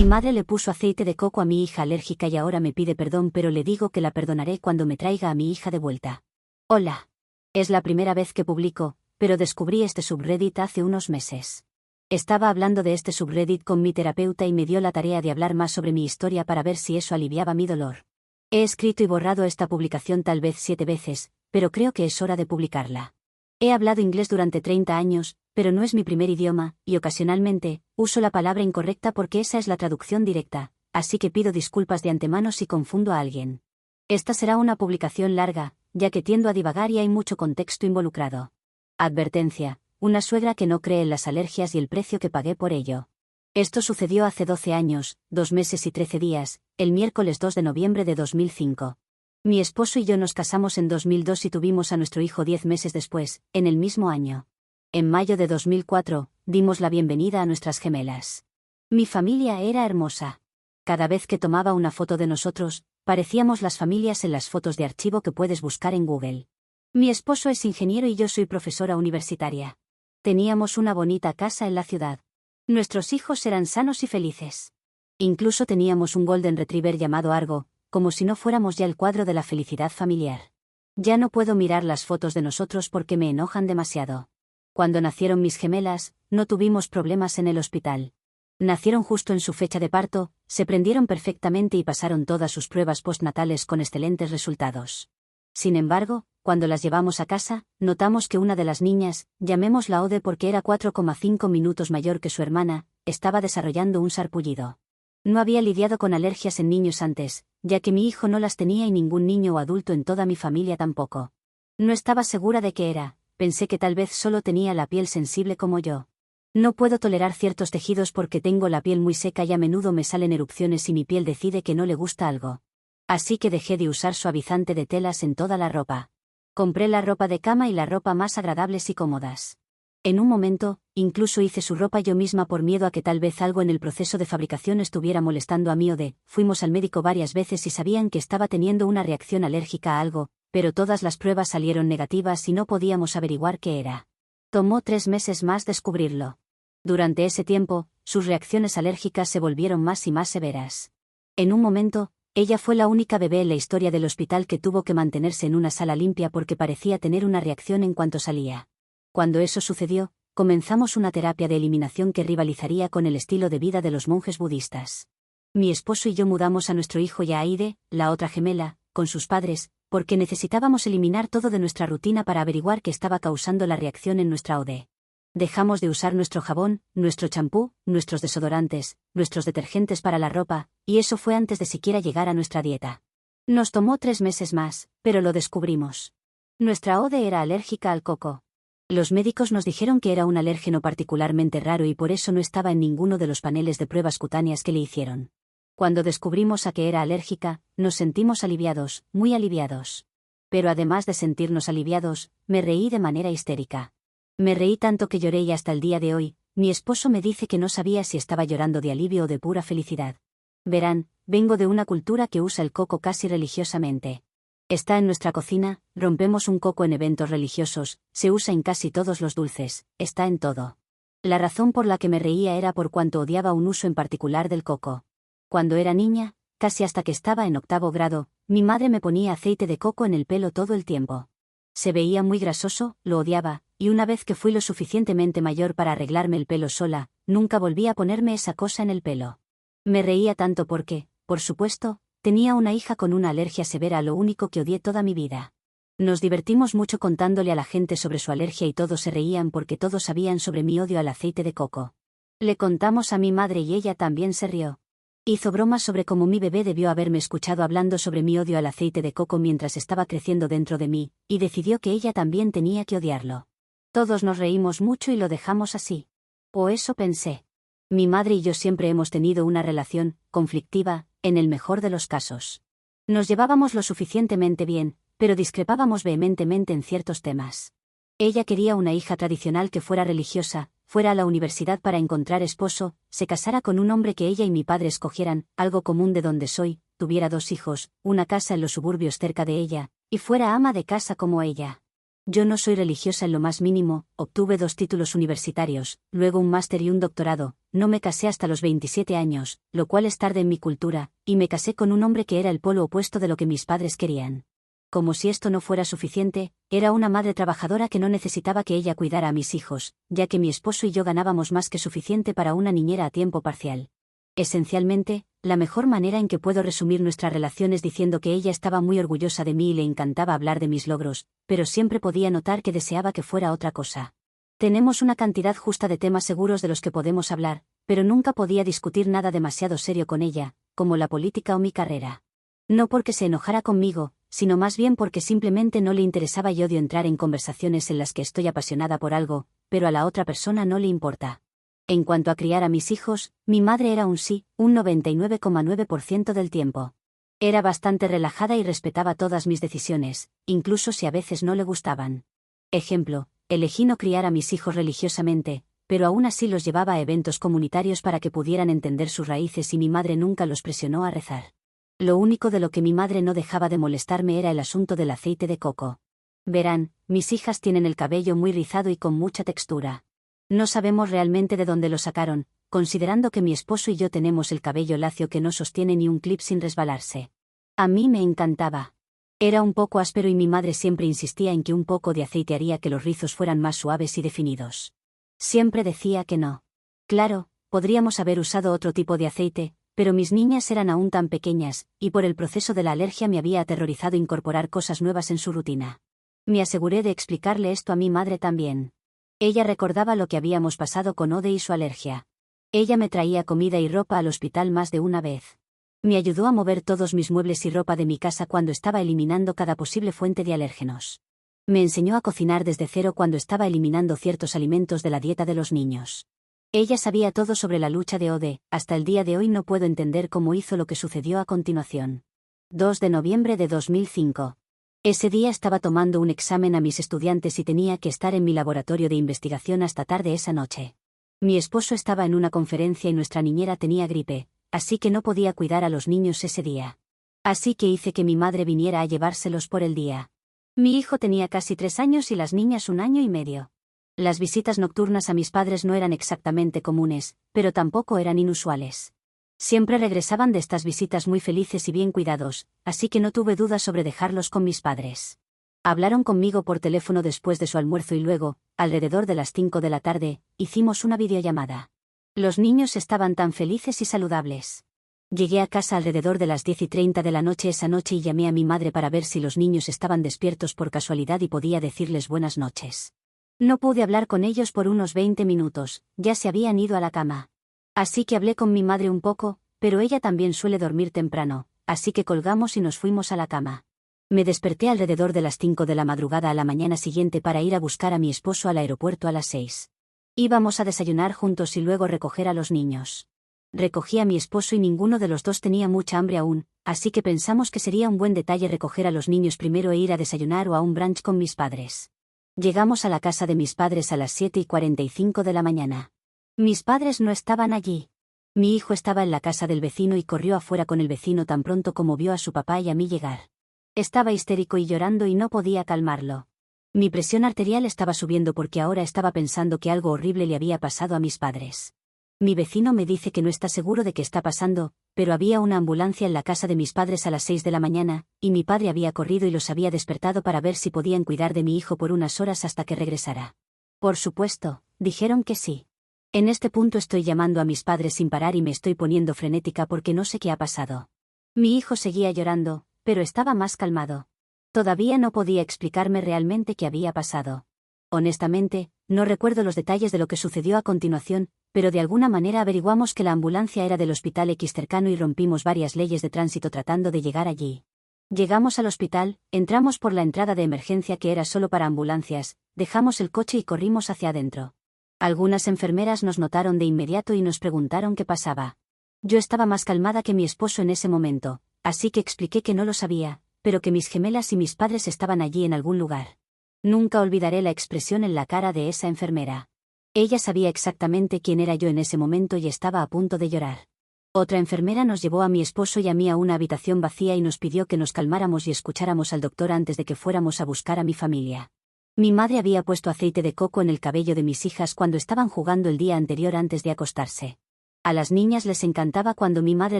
Mi madre le puso aceite de coco a mi hija alérgica y ahora me pide perdón, pero le digo que la perdonaré cuando me traiga a mi hija de vuelta. Hola. Es la primera vez que publico, pero descubrí este subreddit hace unos meses. Estaba hablando de este subreddit con mi terapeuta y me dio la tarea de hablar más sobre mi historia para ver si eso aliviaba mi dolor. He escrito y borrado esta publicación tal vez 7 veces, pero creo que es hora de publicarla. He hablado inglés durante 30 años, pero no es mi primer idioma, y ocasionalmente, uso la palabra incorrecta porque esa es la traducción directa, así que pido disculpas de antemano si confundo a alguien. Esta será una publicación larga, ya que tiendo a divagar y hay mucho contexto involucrado. Advertencia: una suegra que no cree en las alergias y el precio que pagué por ello. Esto sucedió hace 12 años, 2 meses y 13 días, el miércoles 2 de noviembre de 2005. Mi esposo y yo nos casamos en 2002 y tuvimos a nuestro hijo 10 meses después, en el mismo año. En mayo de 2004, dimos la bienvenida a nuestras gemelas. Mi familia era hermosa. Cada vez que tomaba una foto de nosotros, parecíamos las familias en las fotos de archivo que puedes buscar en Google. Mi esposo es ingeniero y yo soy profesora universitaria. Teníamos una bonita casa en la ciudad. Nuestros hijos eran sanos y felices. Incluso teníamos un Golden Retriever llamado Argo, como si no fuéramos ya el cuadro de la felicidad familiar. Ya no puedo mirar las fotos de nosotros porque me enojan demasiado. Cuando nacieron mis gemelas, no tuvimos problemas en el hospital. Nacieron justo en su fecha de parto, se prendieron perfectamente y pasaron todas sus pruebas postnatales con excelentes resultados. Sin embargo, cuando las llevamos a casa, notamos que una de las niñas, llamémosla Ode porque era 4,5 minutos mayor que su hermana, estaba desarrollando un sarpullido. No había lidiado con alergias en niños antes, ya que mi hijo no las tenía y ningún niño o adulto en toda mi familia tampoco. No estaba segura de qué era, pensé que tal vez solo tenía la piel sensible como yo. No puedo tolerar ciertos tejidos porque tengo la piel muy seca y a menudo me salen erupciones y mi piel decide que no le gusta algo. Así que dejé de usar suavizante de telas en toda la ropa. Compré la ropa de cama y la ropa más agradables y cómodas. En un momento, incluso hice su ropa yo misma por miedo a que tal vez algo en el proceso de fabricación estuviera molestando a mi Ode. Fuimos al médico varias veces y sabían que estaba teniendo una reacción alérgica a algo, pero todas las pruebas salieron negativas y no podíamos averiguar qué era. Tomó 3 meses más descubrirlo. Durante ese tiempo, sus reacciones alérgicas se volvieron más y más severas. En un momento, ella fue la única bebé en la historia del hospital que tuvo que mantenerse en una sala limpia porque parecía tener una reacción en cuanto salía. Cuando eso sucedió, comenzamos una terapia de eliminación que rivalizaría con el estilo de vida de los monjes budistas. Mi esposo y yo mudamos a nuestro hijo y a Aide, la otra gemela, con sus padres, porque necesitábamos eliminar todo de nuestra rutina para averiguar qué estaba causando la reacción en nuestra Ode. Dejamos de usar nuestro jabón, nuestro champú, nuestros desodorantes, nuestros detergentes para la ropa, y eso fue antes de siquiera llegar a nuestra dieta. Nos tomó 3 meses más, pero lo descubrimos. Nuestra Ode era alérgica al coco. Los médicos nos dijeron que era un alérgeno particularmente raro y por eso no estaba en ninguno de los paneles de pruebas cutáneas que le hicieron. Cuando descubrimos a que era alérgica, nos sentimos aliviados, muy aliviados. Pero además de sentirnos aliviados, me reí de manera histérica. Me reí tanto que lloré y hasta el día de hoy, mi esposo me dice que no sabía si estaba llorando de alivio o de pura felicidad. Verán, vengo de una cultura que usa el coco casi religiosamente. Está en nuestra cocina, rompemos un coco en eventos religiosos, se usa en casi todos los dulces, está en todo. La razón por la que me reía era por cuanto odiaba un uso en particular del coco. Cuando era niña, casi hasta que estaba en 8º grado, mi madre me ponía aceite de coco en el pelo todo el tiempo. Se veía muy grasoso, lo odiaba, y una vez que fui lo suficientemente mayor para arreglarme el pelo sola, nunca volví a ponerme esa cosa en el pelo. Me reía tanto porque, por supuesto, tenía una hija con una alergia severa a lo único que odié toda mi vida. Nos divertimos mucho contándole a la gente sobre su alergia y todos se reían porque todos sabían sobre mi odio al aceite de coco. Le contamos a mi madre y ella también se rió. Hizo bromas sobre cómo mi bebé debió haberme escuchado hablando sobre mi odio al aceite de coco mientras estaba creciendo dentro de mí, y decidió que ella también tenía que odiarlo. Todos nos reímos mucho y lo dejamos así. O eso pensé. Mi madre y yo siempre hemos tenido una relación conflictiva, en el mejor de los casos. Nos llevábamos lo suficientemente bien, pero discrepábamos vehementemente en ciertos temas. Ella quería una hija tradicional que fuera religiosa, fuera a la universidad para encontrar esposo, se casara con un hombre que ella y mi padre escogieran, algo común de donde soy, tuviera 2 hijos, una casa en los suburbios cerca de ella, y fuera ama de casa como ella. Yo no soy religiosa en lo más mínimo, obtuve 2 títulos universitarios, luego un máster y un doctorado, no me casé hasta los 27 años, lo cual es tarde en mi cultura, y me casé con un hombre que era el polo opuesto de lo que mis padres querían. Como si esto no fuera suficiente, era una madre trabajadora que no necesitaba que ella cuidara a mis hijos, ya que mi esposo y yo ganábamos más que suficiente para una niñera a tiempo parcial. Esencialmente, la mejor manera en que puedo resumir nuestra relación es diciendo que ella estaba muy orgullosa de mí y le encantaba hablar de mis logros, pero siempre podía notar que deseaba que fuera otra cosa. Tenemos una cantidad justa de temas seguros de los que podemos hablar, pero nunca podía discutir nada demasiado serio con ella, como la política o mi carrera. No porque se enojara conmigo, sino más bien porque simplemente no le interesaba y odio entrar en conversaciones en las que estoy apasionada por algo, pero a la otra persona no le importa. En cuanto a criar a mis hijos, mi madre era un sí, un 99,9% del tiempo. Era bastante relajada y respetaba todas mis decisiones, incluso si a veces no le gustaban. Ejemplo, elegí no criar a mis hijos religiosamente, pero aún así los llevaba a eventos comunitarios para que pudieran entender sus raíces y mi madre nunca los presionó a rezar. Lo único de lo que mi madre no dejaba de molestarme era el asunto del aceite de coco. Verán, mis hijas tienen el cabello muy rizado y con mucha textura. No sabemos realmente de dónde lo sacaron, considerando que mi esposo y yo tenemos el cabello lacio que no sostiene ni un clip sin resbalarse. A mí me encantaba. Era un poco áspero y mi madre siempre insistía en que un poco de aceite haría que los rizos fueran más suaves y definidos. Siempre decía que no. Claro, podríamos haber usado otro tipo de aceite, pero mis niñas eran aún tan pequeñas, y por el proceso de la alergia me había aterrorizado incorporar cosas nuevas en su rutina. Me aseguré de explicarle esto a mi madre también. Ella recordaba lo que habíamos pasado con Ode y su alergia. Ella me traía comida y ropa al hospital más de una vez. Me ayudó a mover todos mis muebles y ropa de mi casa cuando estaba eliminando cada posible fuente de alérgenos. Me enseñó a cocinar desde cero cuando estaba eliminando ciertos alimentos de la dieta de los niños. Ella sabía todo sobre la lucha de Ode, hasta el día de hoy no puedo entender cómo hizo lo que sucedió a continuación. 2 de noviembre de 2005. Ese día estaba tomando un examen a mis estudiantes y tenía que estar en mi laboratorio de investigación hasta tarde esa noche. Mi esposo estaba en una conferencia y nuestra niñera tenía gripe, así que no podía cuidar a los niños ese día. Así que hice que mi madre viniera a llevárselos por el día. Mi hijo tenía casi 3 años y las niñas 1 año y medio. Las visitas nocturnas a mis padres no eran exactamente comunes, pero tampoco eran inusuales. Siempre regresaban de estas visitas muy felices y bien cuidados, así que no tuve dudas sobre dejarlos con mis padres. Hablaron conmigo por teléfono después de su almuerzo y luego, alrededor de las 5 de la tarde, hicimos una videollamada. Los niños estaban tan felices y saludables. Llegué a casa alrededor de las 10:30 de la noche esa noche y llamé a mi madre para ver si los niños estaban despiertos por casualidad y podía decirles buenas noches. No pude hablar con ellos por unos 20 minutos, ya se habían ido a la cama. Así que hablé con mi madre un poco, pero ella también suele dormir temprano, así que colgamos y nos fuimos a la cama. Me desperté alrededor de las 5 de la madrugada a la mañana siguiente para ir a buscar a mi esposo al aeropuerto a las 6. Íbamos a desayunar juntos y luego recoger a los niños. Recogí a mi esposo y ninguno de los dos tenía mucha hambre aún, así que pensamos que sería un buen detalle recoger a los niños primero e ir a desayunar o a un brunch con mis padres. Llegamos a la casa de mis padres a las 7:45 de la mañana. Mis padres no estaban allí. Mi hijo estaba en la casa del vecino y corrió afuera con el vecino tan pronto como vio a su papá y a mí llegar. Estaba histérico y llorando y no podía calmarlo. Mi presión arterial estaba subiendo porque ahora estaba pensando que algo horrible le había pasado a mis padres. Mi vecino me dice que no está seguro de qué está pasando, pero había una ambulancia en la casa de mis padres a las 6 de la mañana, y mi padre había corrido y los había despertado para ver si podían cuidar de mi hijo por unas horas hasta que regresara. Por supuesto, dijeron que sí. En este punto estoy llamando a mis padres sin parar y me estoy poniendo frenética porque no sé qué ha pasado. Mi hijo seguía llorando, pero estaba más calmado. Todavía no podía explicarme realmente qué había pasado. Honestamente, no recuerdo los detalles de lo que sucedió a continuación, pero de alguna manera averiguamos que la ambulancia era del hospital X cercano y rompimos varias leyes de tránsito tratando de llegar allí. Llegamos al hospital, entramos por la entrada de emergencia que era solo para ambulancias, dejamos el coche y corrimos hacia adentro. Algunas enfermeras nos notaron de inmediato y nos preguntaron qué pasaba. Yo estaba más calmada que mi esposo en ese momento, así que expliqué que no lo sabía, pero que mis gemelas y mis padres estaban allí en algún lugar. Nunca olvidaré la expresión en la cara de esa enfermera. Ella sabía exactamente quién era yo en ese momento y estaba a punto de llorar. Otra enfermera nos llevó a mi esposo y a mí a una habitación vacía y nos pidió que nos calmáramos y escucháramos al doctor antes de que fuéramos a buscar a mi familia. Mi madre había puesto aceite de coco en el cabello de mis hijas cuando estaban jugando el día anterior antes de acostarse. A las niñas les encantaba cuando mi madre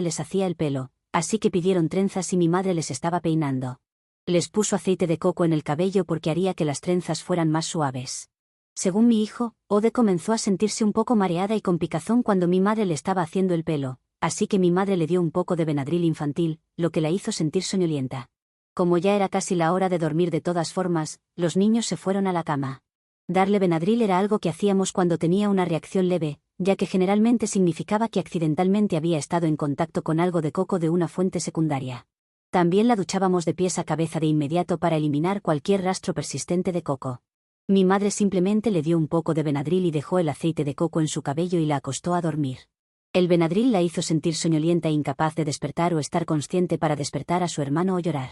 les hacía el pelo, así que pidieron trenzas y mi madre les estaba peinando. Les puso aceite de coco en el cabello porque haría que las trenzas fueran más suaves. Según mi hijo, Ode comenzó a sentirse un poco mareada y con picazón cuando mi madre le estaba haciendo el pelo, así que mi madre le dio un poco de Benadryl infantil, lo que la hizo sentir soñolienta. Como ya era casi la hora de dormir de todas formas, los niños se fueron a la cama. Darle Benadryl era algo que hacíamos cuando tenía una reacción leve, ya que generalmente significaba que accidentalmente había estado en contacto con algo de coco de una fuente secundaria. También la duchábamos de pies a cabeza de inmediato para eliminar cualquier rastro persistente de coco. Mi madre simplemente le dio un poco de Benadryl y dejó el aceite de coco en su cabello y la acostó a dormir. El Benadryl la hizo sentir soñolienta e incapaz de despertar o estar consciente para despertar a su hermano o llorar.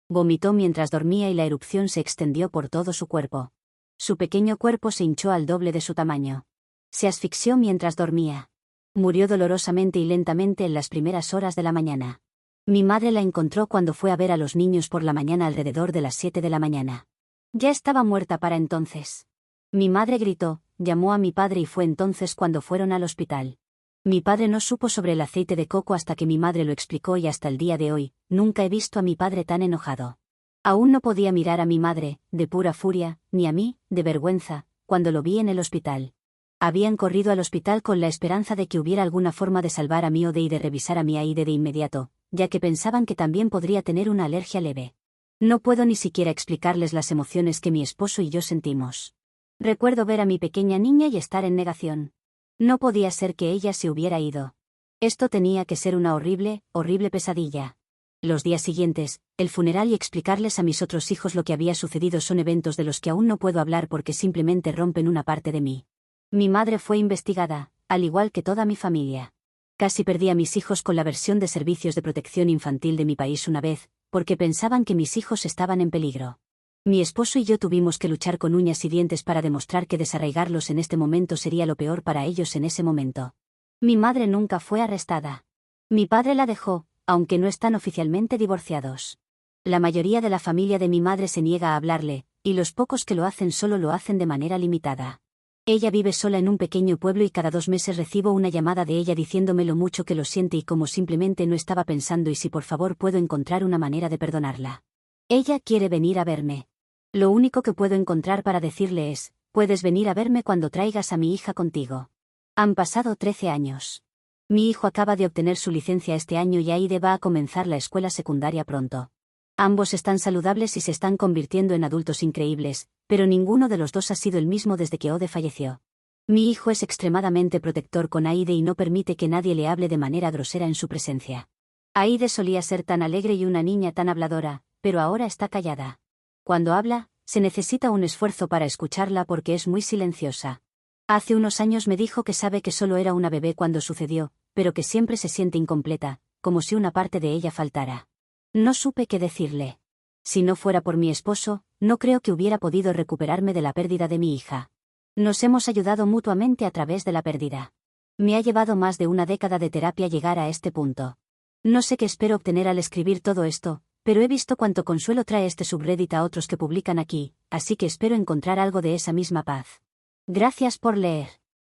Vomitó mientras dormía y la erupción se extendió por todo su cuerpo. Su pequeño cuerpo se hinchó al doble de su tamaño. Se asfixió mientras dormía. Murió dolorosamente y lentamente en las primeras horas de la mañana. Mi madre la encontró cuando fue a ver a los niños por la mañana alrededor de las 7 de la mañana. Ya estaba muerta para entonces. Mi madre gritó, llamó a mi padre y fue entonces cuando fueron al hospital. Mi padre no supo sobre el aceite de coco hasta que mi madre lo explicó y hasta el día de hoy, nunca he visto a mi padre tan enojado. Aún no podía mirar a mi madre, de pura furia, ni a mí, de vergüenza, cuando lo vi en el hospital. Habían corrido al hospital con la esperanza de que hubiera alguna forma de salvar a mi Ode y de revisar a mi Aide de inmediato, ya que pensaban que también podría tener una alergia leve. No puedo ni siquiera explicarles las emociones que mi esposo y yo sentimos. Recuerdo ver a mi pequeña niña y estar en negación. No podía ser que ella se hubiera ido. Esto tenía que ser una horrible, horrible pesadilla. Los días siguientes, el funeral y explicarles a mis otros hijos lo que había sucedido son eventos de los que aún no puedo hablar porque simplemente rompen una parte de mí. Mi madre fue investigada, al igual que toda mi familia. Casi perdí a mis hijos con la versión de servicios de protección infantil de mi país una vez, porque pensaban que mis hijos estaban en peligro. Mi esposo y yo tuvimos que luchar con uñas y dientes para demostrar que desarraigarlos en este momento sería lo peor para ellos en ese momento. Mi madre nunca fue arrestada. Mi padre la dejó, aunque no están oficialmente divorciados. La mayoría de la familia de mi madre se niega a hablarle, y los pocos que lo hacen solo lo hacen de manera limitada. Ella vive sola en un pequeño pueblo y cada 2 meses recibo una llamada de ella diciéndome lo mucho que lo siente y como simplemente no estaba pensando y si por favor puedo encontrar una manera de perdonarla. Ella quiere venir a verme. Lo único que puedo encontrar para decirle es, puedes venir a verme cuando traigas a mi hija contigo. Han pasado 13 años. Mi hijo acaba de obtener su licencia este año y Aide va a comenzar la escuela secundaria pronto. Ambos están saludables y se están convirtiendo en adultos increíbles, pero ninguno de los dos ha sido el mismo desde que Ode falleció. Mi hijo es extremadamente protector con Aide y no permite que nadie le hable de manera grosera en su presencia. Aide solía ser tan alegre y una niña tan habladora, pero ahora está callada. Cuando habla, se necesita un esfuerzo para escucharla porque es muy silenciosa. Hace unos años me dijo que sabe que solo era una bebé cuando sucedió, pero que siempre se siente incompleta, como si una parte de ella faltara. No supe qué decirle. Si no fuera por mi esposo, no creo que hubiera podido recuperarme de la pérdida de mi hija. Nos hemos ayudado mutuamente a través de la pérdida. Me ha llevado más de una década de terapia llegar a este punto. No sé qué espero obtener al escribir todo esto, pero he visto cuánto consuelo trae este subreddit a otros que publican aquí, así que espero encontrar algo de esa misma paz. Gracias por leer.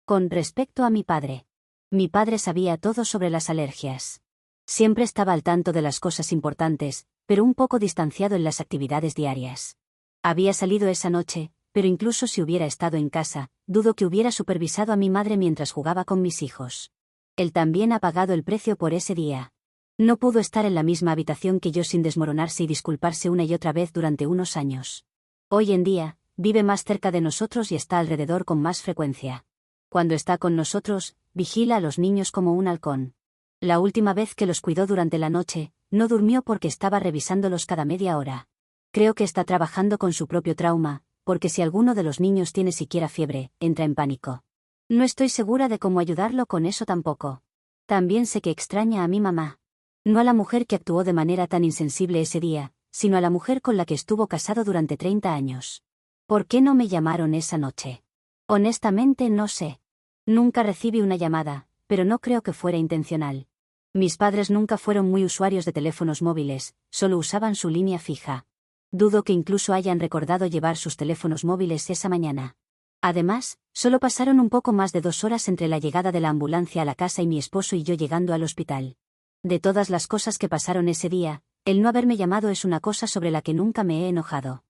Con respecto a mi padre. Mi padre sabía todo sobre las alergias. Siempre estaba al tanto de las cosas importantes, pero un poco distanciado en las actividades diarias. Había salido esa noche, pero incluso si hubiera estado en casa, dudo que hubiera supervisado a mi madre mientras jugaba con mis hijos. Él también ha pagado el precio por ese día. No pudo estar en la misma habitación que yo sin desmoronarse y disculparse una y otra vez durante unos años. Hoy en día, vive más cerca de nosotros y está alrededor con más frecuencia. Cuando está con nosotros, vigila a los niños como un halcón. La última vez que los cuidó durante la noche, no durmió porque estaba revisándolos cada media hora. Creo que está trabajando con su propio trauma, porque si alguno de los niños tiene siquiera fiebre, entra en pánico. No estoy segura de cómo ayudarlo con eso tampoco. También sé que extraña a mi mamá. No a la mujer que actuó de manera tan insensible ese día, sino a la mujer con la que estuvo casado durante 30 años. ¿Por qué no me llamaron esa noche? Honestamente no sé. Nunca recibí una llamada, pero no creo que fuera intencional. Mis padres nunca fueron muy usuarios de teléfonos móviles, solo usaban su línea fija. Dudo que incluso hayan recordado llevar sus teléfonos móviles esa mañana. Además, solo pasaron un poco más de 2 horas entre la llegada de la ambulancia a la casa y mi esposo y yo llegando al hospital. De todas las cosas que pasaron ese día, el no haberme llamado es una cosa sobre la que nunca me he enojado.